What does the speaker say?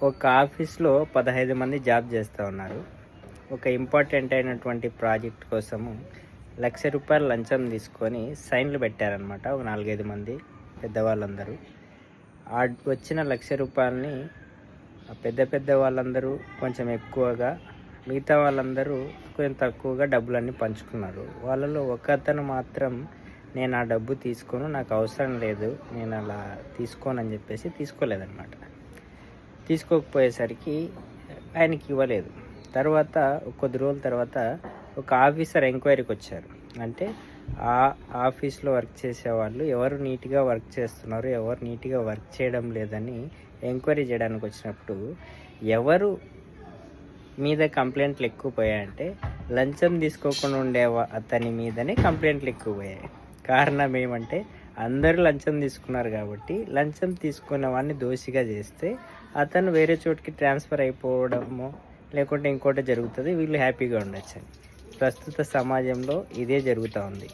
ఒక ఆఫీస్లో 15 మంది జాబ్ చేస్తూ ఉన్నారు. ఒక ఇంపార్టెంట్ అయినటువంటి ప్రాజెక్ట్ కోసము ₹1,00,000 లంచం తీసుకొని సైన్లు పెట్టారనమాట. ఒక 4-5 మంది పెద్దవాళ్ళందరూ. వచ్చిన ₹1,00,000ని పెద్ద పెద్ద వాళ్ళందరూ కొంచెం ఎక్కువగా, మిగతా వాళ్ళందరూ కొంచెం తక్కువగా డబ్బులన్నీ పంచుకున్నారు. వాళ్ళలో ఒక అతను మాత్రం నేను ఆ డబ్బు తీసుకోను, నాకు అవసరం లేదు, నేను అలా తీసుకోనని చెప్పేసి తీసుకోలేదన్నమాట. తీసుకోకపోయేసరికి ఆయనకి ఇవ్వలేదు. తర్వాత కొద్ది రోజుల తర్వాత ఒక ఆఫీసర్ ఎంక్వైరీకి వచ్చారు. అంటే ఆ ఆఫీస్లో వర్క్ చేసేవాళ్ళు ఎవరు నీట్గా వర్క్ చేస్తున్నారు, ఎవరు నీట్గా వర్క్ చేయడం లేదని ఎంక్వైరీ చేయడానికి వచ్చినప్పుడు ఎవరు మీద కంప్లైంట్లు ఎక్కువ పోయాయంటే లంచం తీసుకోకుండా ఉండే అతని మీదనే కంప్లైంట్లు ఎక్కువ పోయాయి. కారణం ఏమంటే అందరూ లంచం తీసుకున్నారు కాబట్టి లంచం తీసుకున్న వాడిని దోషిగా చేస్తే అతను వేరే చోటుకి ట్రాన్స్ఫర్ అయిపోవడము లేకుంటే ఇంకోటి జరుగుతుంది, వీళ్ళు హ్యాపీగా ఉండొచ్చు. ప్రస్తుత సమాజంలో ఇదే జరుగుతూ ఉంది.